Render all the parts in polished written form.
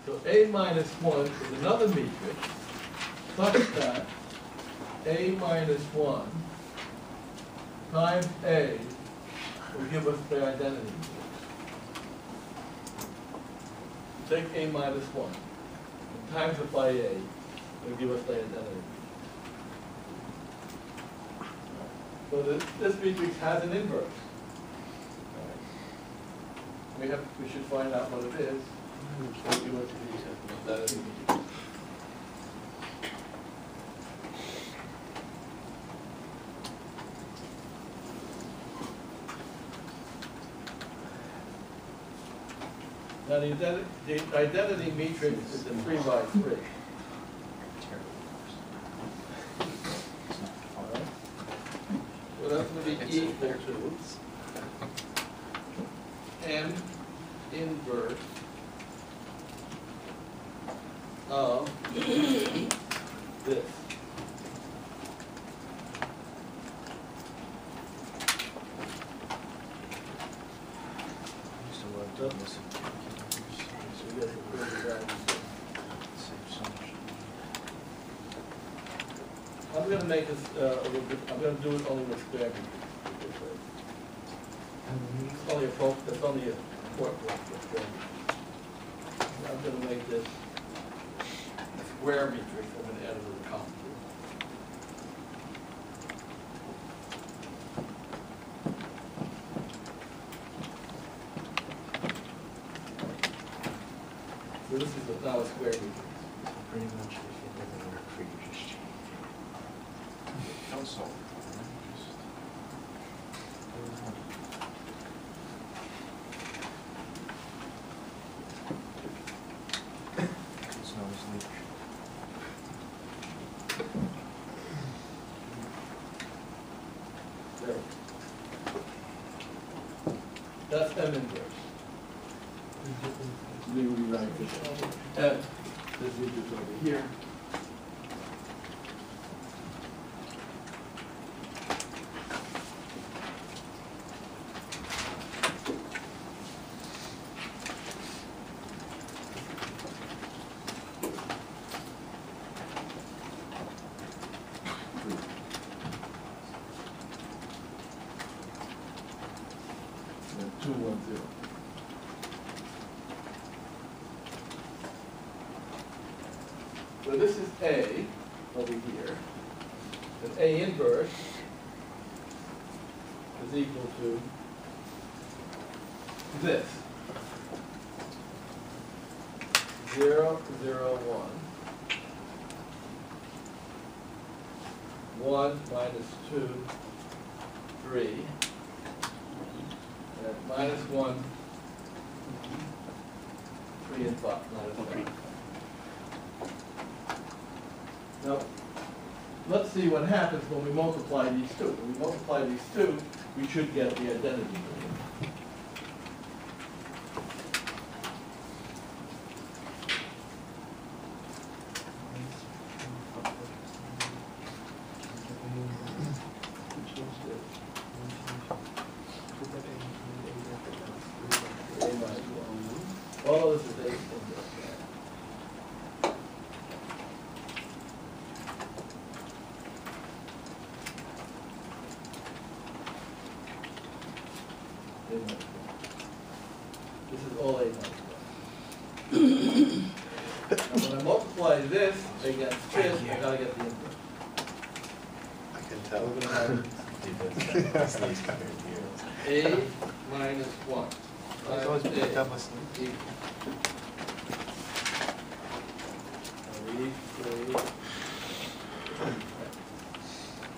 So A minus 1 is another matrix such that A minus 1 times A will give us the identity. Take A minus 1 and times it by A will give us the identity. So this matrix has an inverse. We should find out what it is. So give us the identity matrix. Now the identity matrix is a 3 by 3. Alright. So that's going to be equal to M inverse of this. I'm going to make this a little bit, I'm going to do it only with square root. It's only it's only a fourth block with square root. I'm going to make this a square matrix. I'm going to add a little column to it. So this is now a square matrix. Pretty much if it doesn't work for you, just change it. Also, it's not as leak. There. That's M inverse. We rewrite this. This is over here. And 2, 1, 0. So this is A over here, and A inverse is equal to this. 0, 0, 1. 1 minus 2, 3. And minus 1, 3 and 5, minus 5. Now, let's see what happens when we multiply these two. When we multiply these two, we should get the identity. All of this is A inverse. This is all A minus 1. Now when I multiply this against this, I gotta get the inverse. I can tell. We're gonna have A minus 1. It's always been done with equal. 3.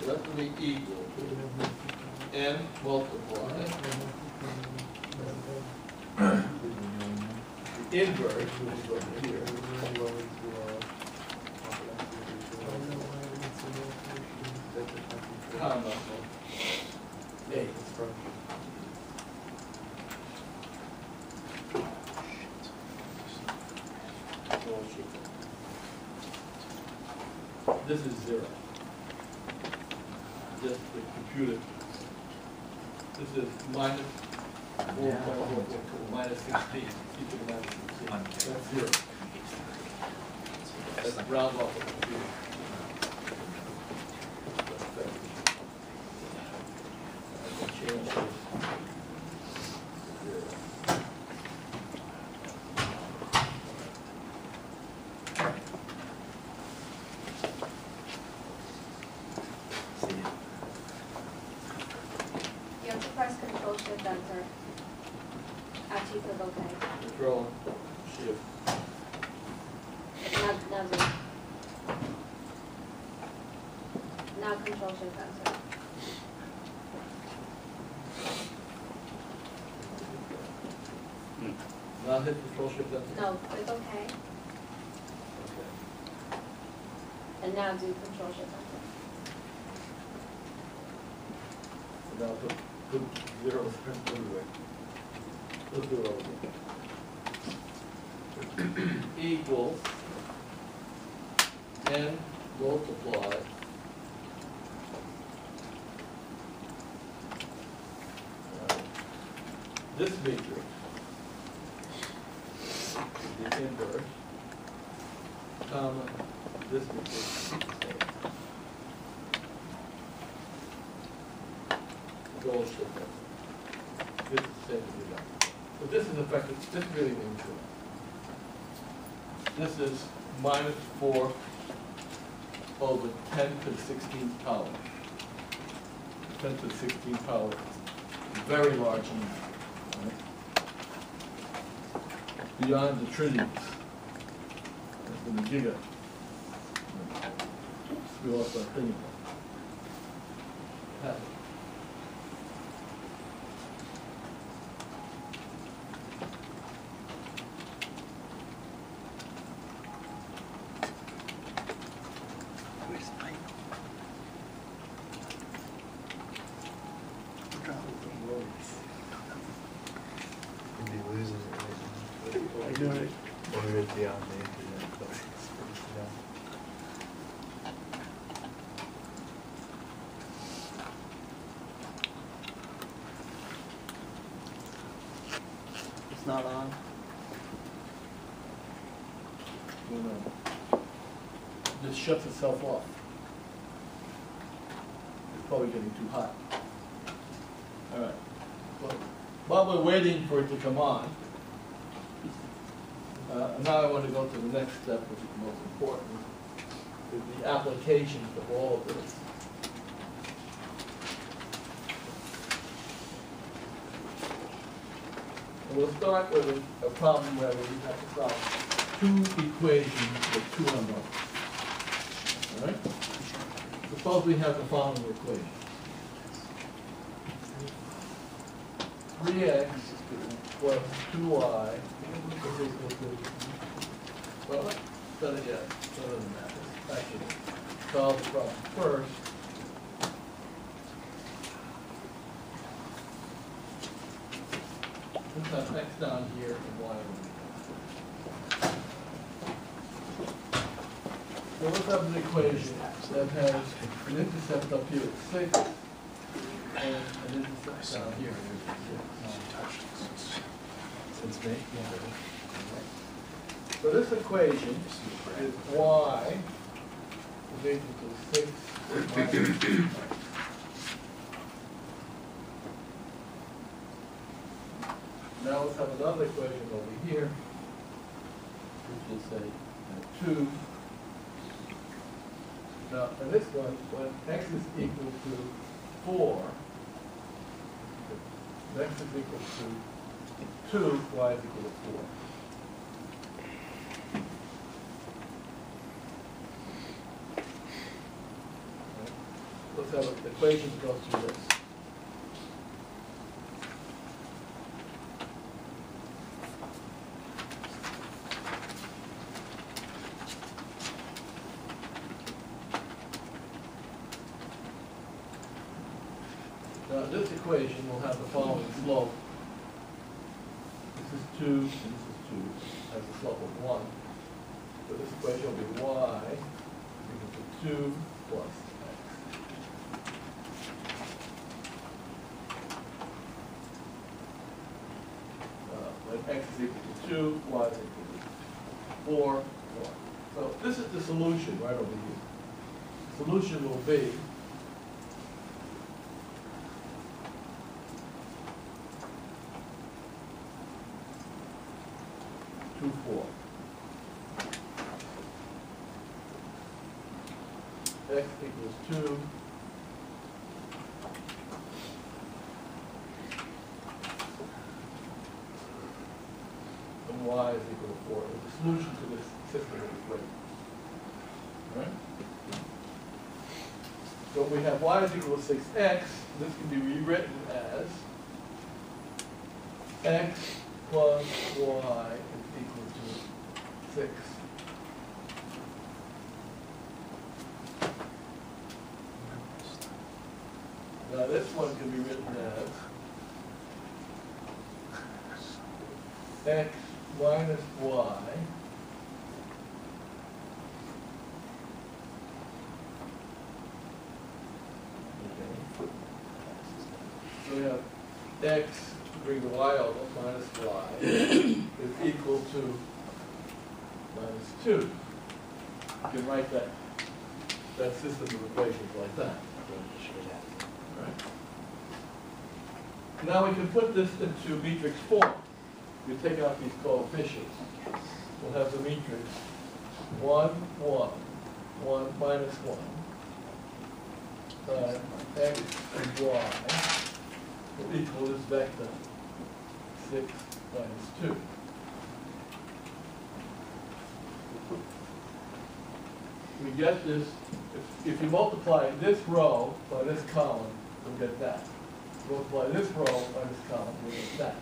So that's going to be equal to n multiply the inverse, which is over here, comma A. This is 0. Just the computer. This is minus 4.4, minus 16. Minus 16. That's 0. round off the computer. I can change this. You have to press Control Shift Enter after you click OK. Control, Shift. Now do. Now Control Shift Enter. Now hit Control Shift Enter. No, click OK. And now do Control Shift Enter. Now put zeros everywhere. Let's do it over again. Equals n multiply this matrix, the inverse, comma this matrix. Control Shift Enter. This is the same as we got. But this is effective, this really means true. This is minus 4 over 10 to the 16th power. 10 to the 16th power. Very large number. Right? Beyond the trillions. That's in the giga. We lost our thing. I know it. Or it's beyond the internet, but it's It's not on. This shuts itself off. It's probably getting too hot. All right. Well, while we're waiting for it to come on, now I want to go to the next step, which is the most important, is the applications of all of this. And we'll start with a problem where we have to solve two equations with two unknowns. All right? Suppose we have the following equation. 3x plus 2y is equal to, well, better yet, better than that. Let's actually solve the problem first. Let's have x down here and y over here. So let's have an equation that has an intercept up here at 6 and an intercept down here at 6. Since May? So this equation is y is equal to 6 minus 2. Now let's have another equation over here, which is a 2. Now, in this one, when x is equal to 4, x is equal to 2, y is equal to 4. Okay. Let's have an equation that goes through this. Now, this equation will have the following slope. This is 2, and this is 2, has a slope of 1. So this equation will be y equal to 2 plus x. When x is equal to 2, y is equal to 4, 1. So this is the solution right over here. The solution will be two, four. X equals 2. And y is equal to 4. The solution to this system is great. All right? So we have y is equal to 6x. This can be rewritten as x plus y is equal to 6. Now this one can be written as x minus y so we have x, bring the y over, minus y is equal to minus 2. You can write that system of equations like that. Right. Now we can put this into matrix form. You take out these coefficients. We'll have the matrix 1, 1, 1 minus 1 times x and y will equal this vector 6 minus 2. We get this, if you multiply this row by this column, you'll get that. Multiply this row by this column, you'll get that.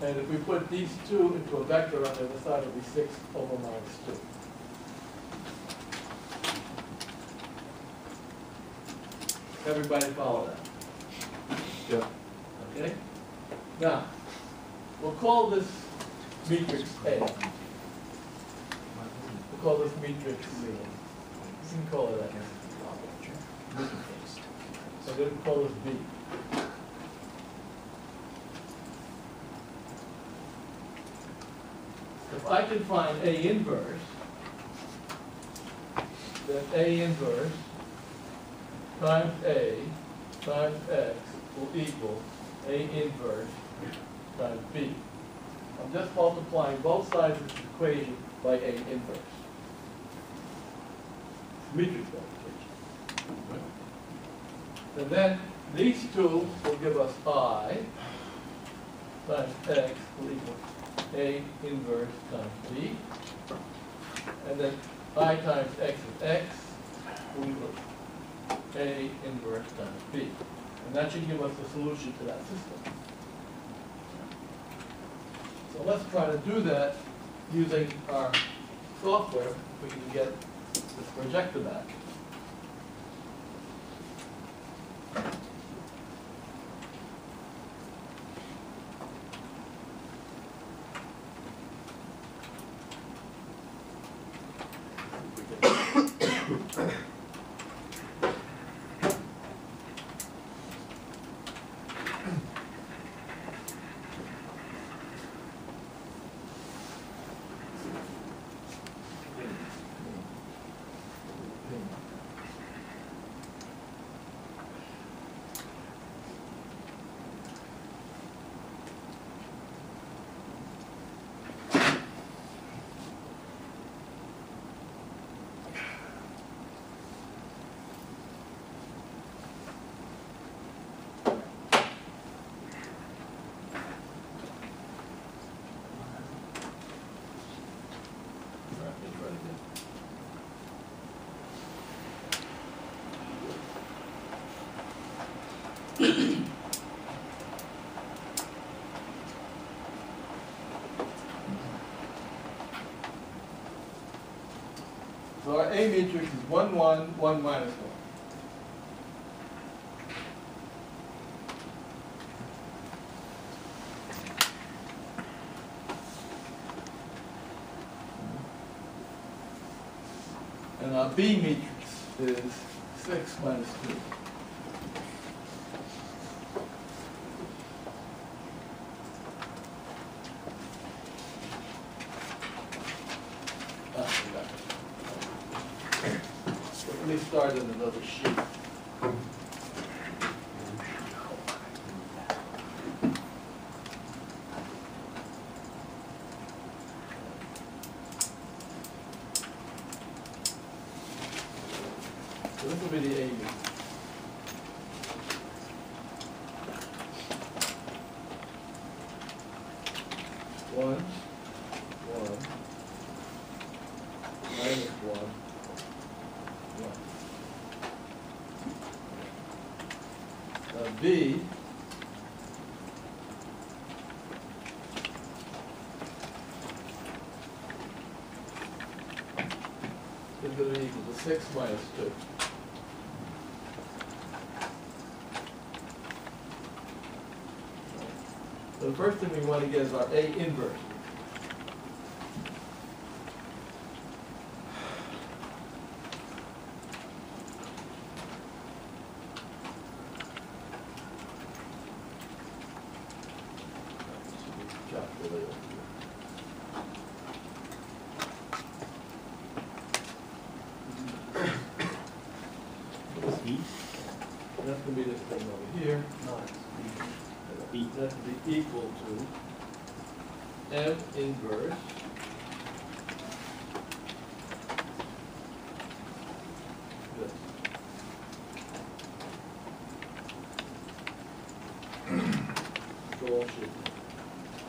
And if we put these two into a vector on the other side, it'll be 6 over minus 2. Everybody follow that? Yeah. Okay? Now, we'll call this matrix A. We'll call this matrix C. You can call it that. So then we'll call this B. If I can find A inverse, then A inverse times A times X will equal A inverse times B. I'm just multiplying both sides of the equation by A inverse. Matrix multiplication. And then these two will give us I times X will equal A inverse times B. And then I times X is X will equal A inverse times B. And that should give us the solution to that system. So let's try to do that using our software. We can get this projector back. So our A matrix is 1, 1, 1 minus 1. And our B matrix is 6 minus 2. Yeah. So let me start in another sheet. So this will be the A. One, minus one, B is going to equal to 6 minus 2. So the first thing we want to get is our A inverse. That's going to be this thing over here. That's going to be equal to M inverse this. So all should be.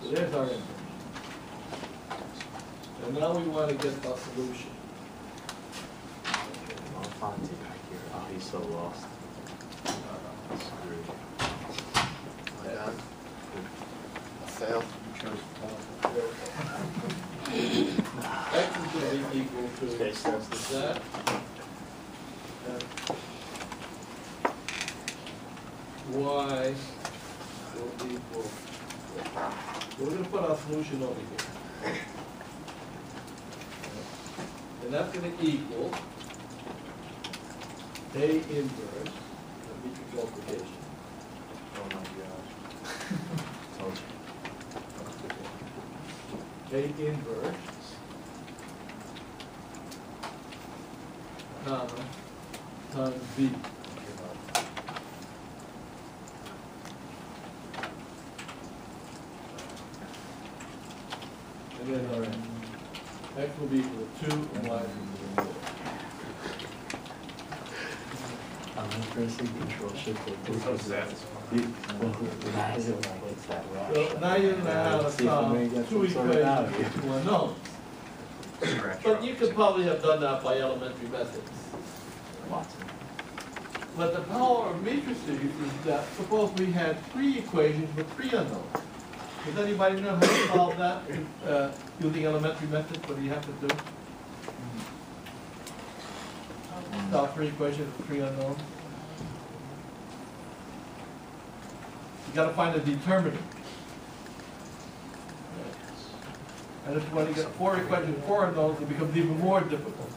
So there's our inverse. And now we want to get a solution. I'll find it back here. Oh, he's so lost. Fail. X is going to be equal to Okay, so that's the that. And Y will equal, so we're going to put our solution over here. And that's going to equal A inverse, let me make multiplication. Oh my gosh. Told you. A inverse, comma, times B. And then our X will be equal to 2 and Y will be equal I'm pressing control shift. So satisfying. So now you know how to solve two equations with two unknowns. But you could probably have done that by elementary methods. But the power of matrices is that suppose we had 3 equations with 3 unknowns. Does anybody know how to solve that using elementary methods? What do you have to do? Solve 3 equations with 3 unknowns. You got to find a determinant. And if you want to get 4 equations, 4 unknowns, it becomes even more difficult.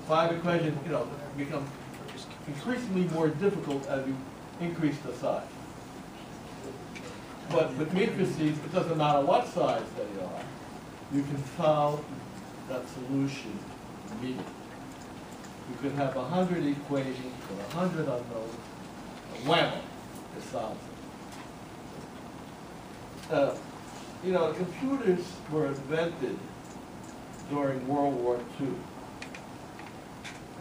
5 equations, become increasingly more difficult as you increase the size. But with matrices, it doesn't matter what size they are, you can solve that solution immediately. You could have 100 equations with 100 unknowns, and wham, it solves it. Computers were invented during World War II.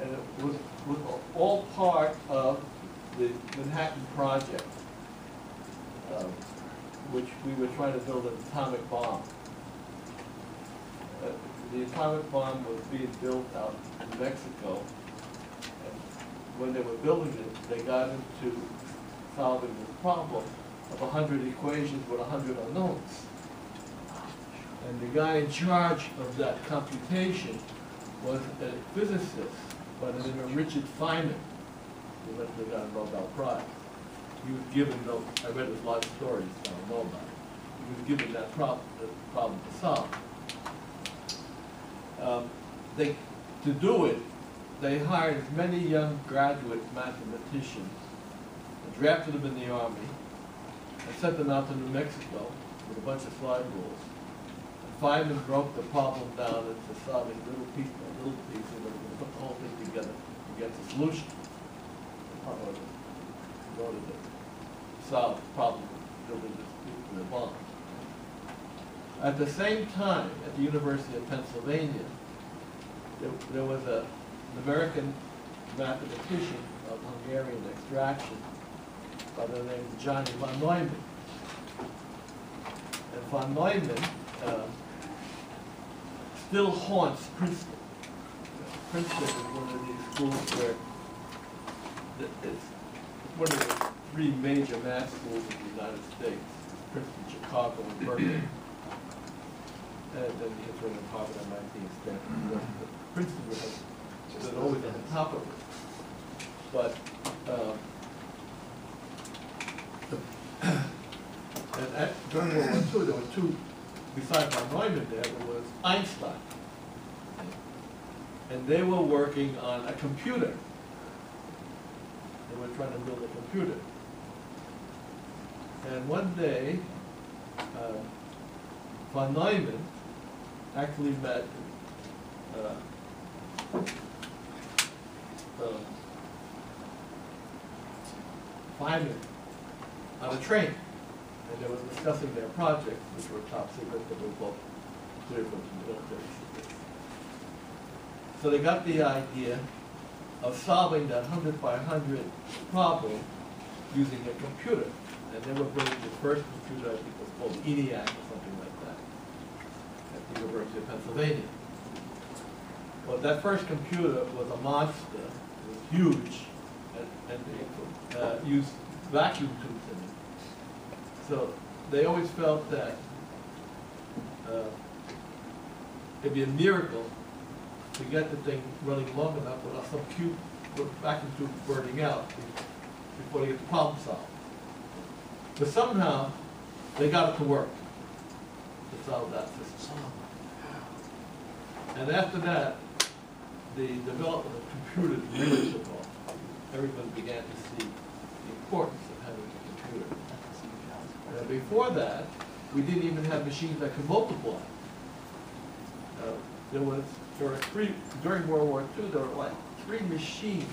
And it was all part of the Manhattan Project, which we were trying to build an atomic bomb. The atomic bomb was being built out in Mexico, and when they were building it, they got into solving this problem of 100 equations with 100 unknowns. And the guy in charge of that computation was a physicist by the name of Richard Feynman, who eventually got a Nobel Prize. He was given, I read his life stories, so I know about it. He was given that problem to solve. To do it, they hired as many young graduate mathematicians, and drafted them in the Army, and sent them out to New Mexico with a bunch of slide rules. And Feynman broke the problem down into solving little against a solution. In order to solve the problem of building this nuclear bomb. At the same time, at the University of Pennsylvania, there was an American mathematician of Hungarian extraction by the name of Johnny von Neumann. And von Neumann still haunts Princeton. Princeton is one of these schools where it's one of the three major math schools in the United States: Princeton, Chicago, and Berkeley. And then you get rid of Harvard, MIT, and Stanford. But Princeton has been always on the top of it. But during World War II, there were two, besides von Neumann there was Einstein. And they were working on a computer. They were trying to build a computer. And one day, von Neumann actually met Feynman on a train, and they were discussing their projects, which were top secret, but were both clear from the military secrets. So they got the idea of solving that 100 by 100 problem using a computer. And they were building the first computer, I think it was called ENIAC or something like that, at the University of Pennsylvania. Well, that first computer was a monster. It was huge, and they used vacuum tubes in it. So they always felt that it'd be a miracle to get the thing running long enough without some vacuum tube burning out before they get the problem solved. But somehow they got it to work to solve that system. And after that, the development of computers really took off. Everybody began to see the importance of having a computer. And before that, we didn't even have machines that could multiply. There were three, during World War II, there were like 3 machines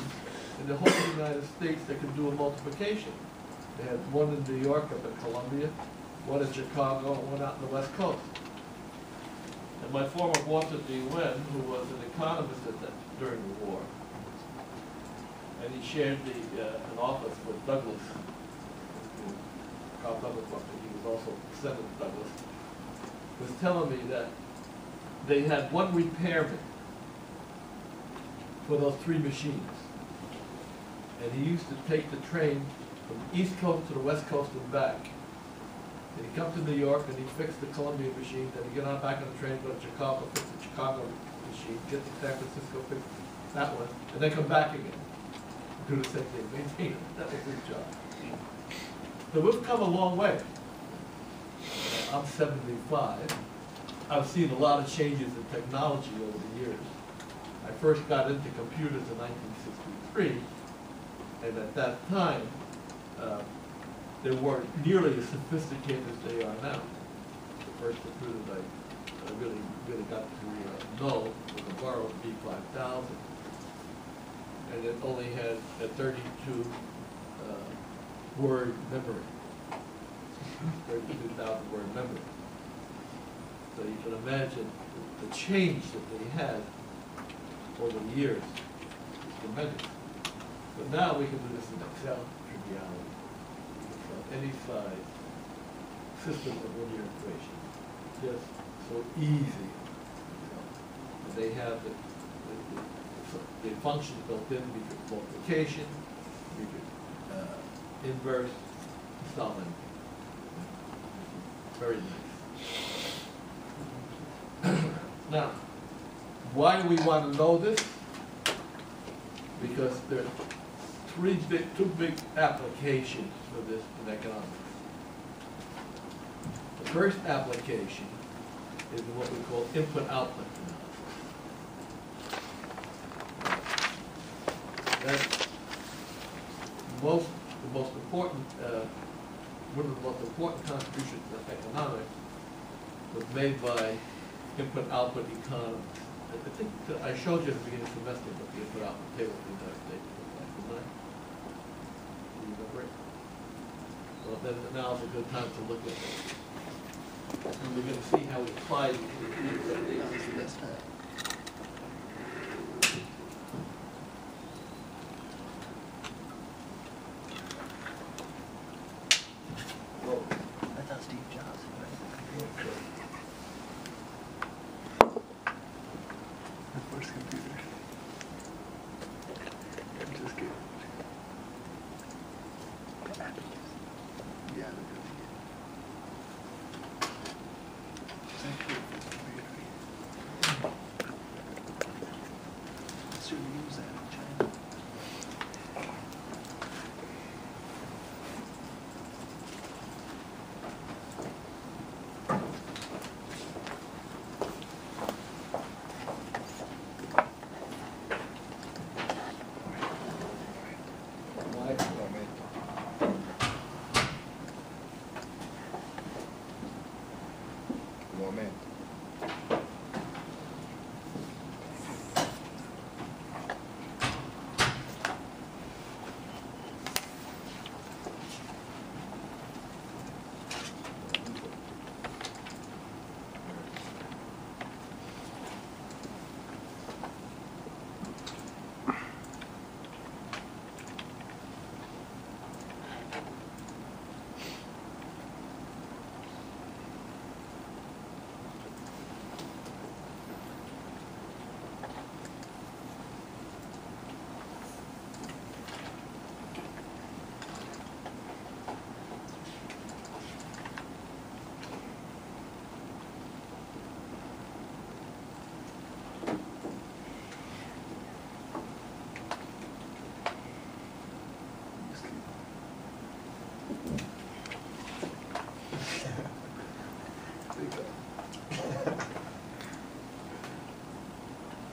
in the whole United States that could do a multiplication. They had one in New York up at Columbia, one in Chicago, and one out on the West Coast. And my former boss at the UN, who was an economist during the war, and he shared an office with Douglas, Carl Douglas, he was also Senator Douglas, was telling me that they had one repairman for those 3 machines. And he used to take the train from the East Coast to the West Coast and back. And he'd come to New York and he'd fix the Columbia machine, then he'd get on back on the train, go to Chicago, fix the Chicago machine, get to San Francisco, fix that one, and then come back again. Do the same thing, maintain it. That was his job. So we've come a long way. I'm 75. I've seen a lot of changes in technology over the years. I first got into computers in 1963, and at that time, they weren't nearly as sophisticated as they are now. The first computers I really got to know was a borrowed B5000, and it only had a 32 word memory, 32,000 word memory. So you can imagine the change that they had over the years is tremendous. But now we can do this in Excel, triviality. Any size, systems of linear equation, just so easy. And they have the functions built in. We could multiplication, we could inverse, solve anything. Very nice. Now, why do we want to know this? Because there are two big applications for this in economics. The first application is what we call input-output analysis. That's the most important, one of the most important contributions to economics was made by input-output economists. I think that I showed you at the beginning of the semester what we had put out on the table for the United States, didn't I? Do you remember it? Well, then now's a good time to look at it. And we're gonna see how we apply these. Well, That's how Steve Jobs okay. the first computer. I'm just kidding. Yeah, look at it. It's actually the first computer. Let's really use that in China. Why? Moment.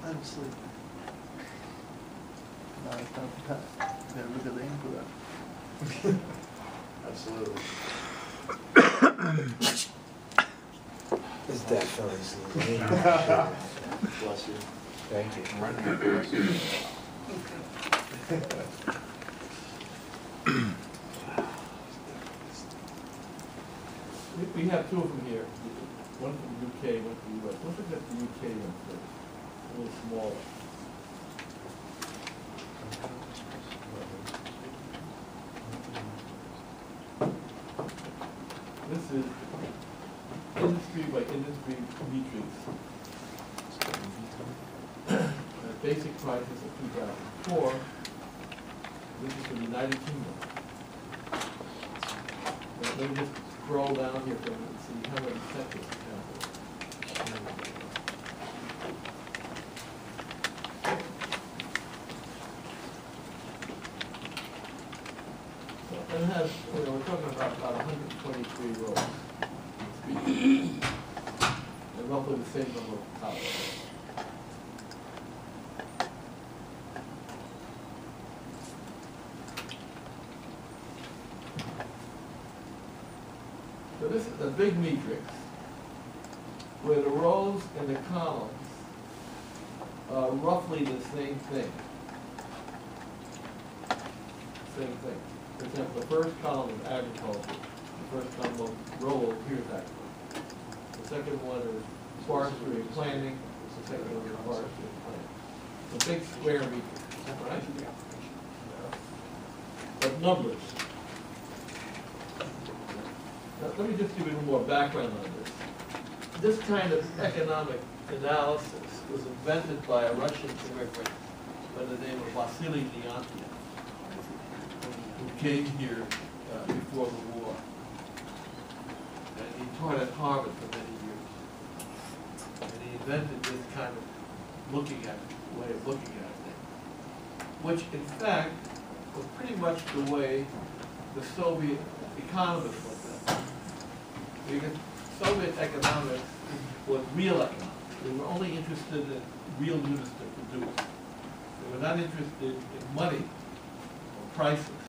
I'm sleeping. Now it's time for time. You gotta look at the input. Absolutely. His dad fell asleep. Bless you. Thank you. We have two of them here, one from the UK, one from the US. Let's look at the UK one first, a little smaller. This is industry by industry metrics. Basic prices of 2004. This is for the United Kingdom. Let me just scroll down here for a minute and see how many sectors we have. So it has, we're talking about 123 rows. And roughly the same number of towers. So this is a big matrix where the rows and the columns are roughly the same thing. Same thing. For example, the first column is agriculture. The first column row here is agriculture. The second one is forestry and planning. The second one is forestry and planning. It's a big square matrix, right? But numbers. Now, let me just give you a little more background on this. This kind of economic analysis was invented by a Russian immigrant by the name of Vasily Leontiev, who came here before the war. And he taught at Harvard for many years. And he invented this kind of way of looking at things, which in fact was pretty much the way the Soviet economists looked at it. Because Soviet economics was real economics. They were only interested in real units to produce. They were not interested in money or prices.